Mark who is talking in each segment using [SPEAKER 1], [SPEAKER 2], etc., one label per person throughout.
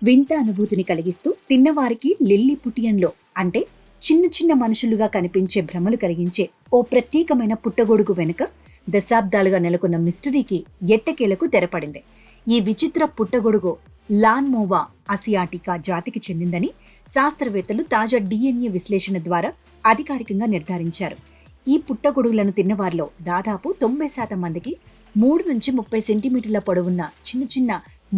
[SPEAKER 1] వింత అనుభూతిని కలిగిస్తూ తిన్నవారికి లిల్లీపుటియన్లో అంటే చిన్న చిన్న మనుషులుగా కనిపించే భ్రమలు కలిగించే ఓ ప్రత్యేకమైన పుట్టగొడుగు వెనుక దశాబ్దాలుగా నెలకొన్న మిస్టరీకి ఎట్టకేలకు తెరపడింది. ఈ విచిత్ర పుట్టగొడుగు లాన్మోవా ఆసియాటికా జాతికి చెందిందని శాస్త్రవేత్తలు తాజా DNA విశ్లేషణ ద్వారా అధికారికంగా నిర్ధారించారు. ఈ పుట్టగొడుగులను తిన్నవారిలో దాదాపు 90% మందికి 3 నుంచి 30 సెంటీమీటర్ల పొడవున్న చిన్న చిన్న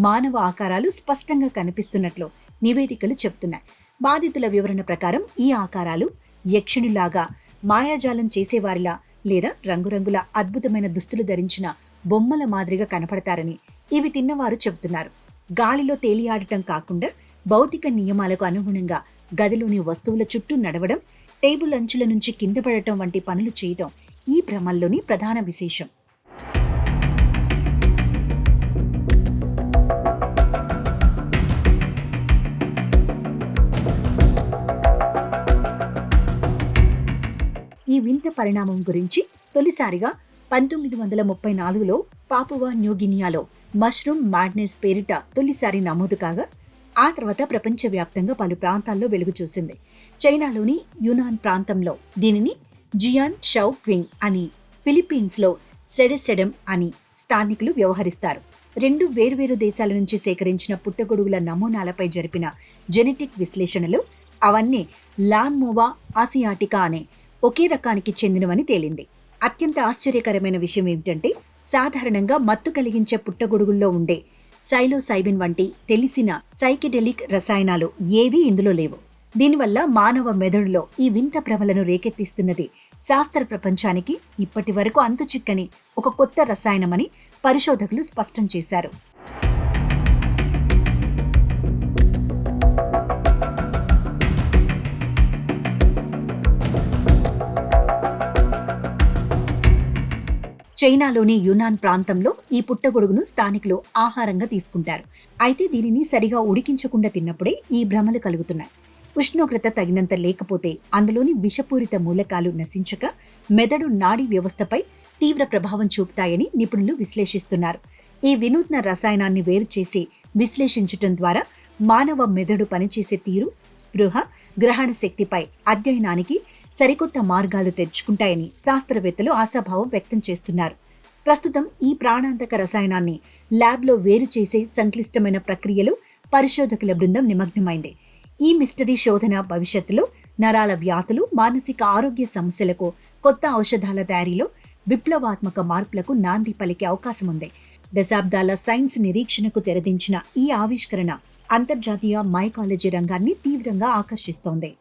[SPEAKER 1] మానవ ఆకారాలు స్పష్టంగా కనిపిస్తున్నట్లు నివేదికలు చెబుతున్నాయి. బాధితుల వివరణ ప్రకారం ఈ ఆకారాలు యక్షునిలాగా, మాయాజాలం చేసేవారిలా లేదా రంగురంగుల అద్భుతమైన దుస్తులు ధరించిన బొమ్మల మాదిరిగా కనపడతారని ఇవి తిన్నవారు చెబుతున్నారు. గాలిలో తేలియాడటం కాకుండా భౌతిక నియమాలకు అనుగుణంగా గదిలోని వస్తువుల చుట్టూ నడవడం, టేబుల్ అంచుల నుంచి కింద పడటం వంటి పనులు చేయటం ఈ భ్రమల్లోని ప్రధాన విశేషం. ఈ వింత పరిణామం గురించి తొలిసారిగా 1934లో పాపువా న్యూగినియాలో మష్రూమ్ మ్యాడ్నెస్ పేరిట తొలిసారి నమోదు కాగా ఆ తర్వాత ప్రపంచవ్యాప్తంగా పలు ప్రాంతాల్లో వెలుగు చూసింది. చైనాలోని యునాన్ ప్రాంతంలో దీనిని జియాన్ షౌ క్వింగ్ అని, ఫిలిప్పీన్స్లో సెడెసెడమ్ అని స్థానికులు వ్యవహరిస్తారు. 2 వేర్వేరు దేశాల నుంచి సేకరించిన పుట్టగొడుగుల నమూనాలపై జరిపిన జెనెటిక్ విశ్లేషణలో అవన్నీ లాన్మోవా ఆసియాటికా అనే ఒకే రకానికి చెందినవని తేలింది. అత్యంత ఆశ్చర్యకరమైన విషయం ఏమిటంటే సాధారణంగా మత్తు కలిగించే పుట్టగొడుగుల్లో ఉండే సైలోసైబిన్ వంటి తెలిసిన సైకెడెలిక్ రసాయనాలు ఏవీ ఇందులో లేవు. దీనివల్ల మానవ మెదడులో ఈ వింత భ్రమలను రేకెత్తిస్తున్నది శాస్త్ర ప్రపంచానికి ఇప్పటి వరకు అంతుచిక్కని ఒక కొత్త రసాయనమని పరిశోధకులు స్పష్టం చేశారు. చైనాలోని యునాన్ ప్రాంతంలో ఈ పుట్టగొడుగును స్థానికులు ఆహారంగా తీసుకుంటారు. అయితే దీనిని సరిగా ఉడికించకుండా తిన్నప్పుడే ఈ భ్రమలు కలుగుతున్నాయి. ఉష్ణోగ్రత తగినంత లేకపోతే అందులోని విషపూరిత మూలకాలు నశించక మెదడు నాడీ వ్యవస్థపై తీవ్ర ప్రభావం చూపుతాయని నిపుణులు విశ్లేషిస్తున్నారు. ఈ వినూత్న రసాయనాన్ని వేరు చేసి విశ్లేషించటం ద్వారా మానవ మెదడు పనిచేసే తీరు, స్పృహ, గ్రహణ శక్తిపై అధ్యయనానికి సరికొత్త మార్గాలు తెరుచుకుంటాయని శాస్త్రవేత్తలు ఆశాభావం వ్యక్తం చేస్తున్నారు. ప్రస్తుతం ఈ ప్రాణాంతక రసాయనాన్ని ల్యాబ్లో వేరు చేసే సంక్లిష్టమైన ప్రక్రియలో పరిశోధకుల బృందం నిమగ్నమైంది. ఈ మిస్టరీ శోధన భవిష్యత్తులో నరాల వ్యాధులు, మానసిక ఆరోగ్య సమస్యలకు కొత్త ఔషధాల తయారీలో విప్లవాత్మక మార్పులకు నాంది పలికే అవకాశం ఉంది. దశాబ్దాల సైన్స్ నిరీక్షణకు తెరదించిన ఈ ఆవిష్కరణ అంతర్జాతీయ మైకాలజీ రంగాన్ని తీవ్రంగా ఆకర్షిస్తోంది.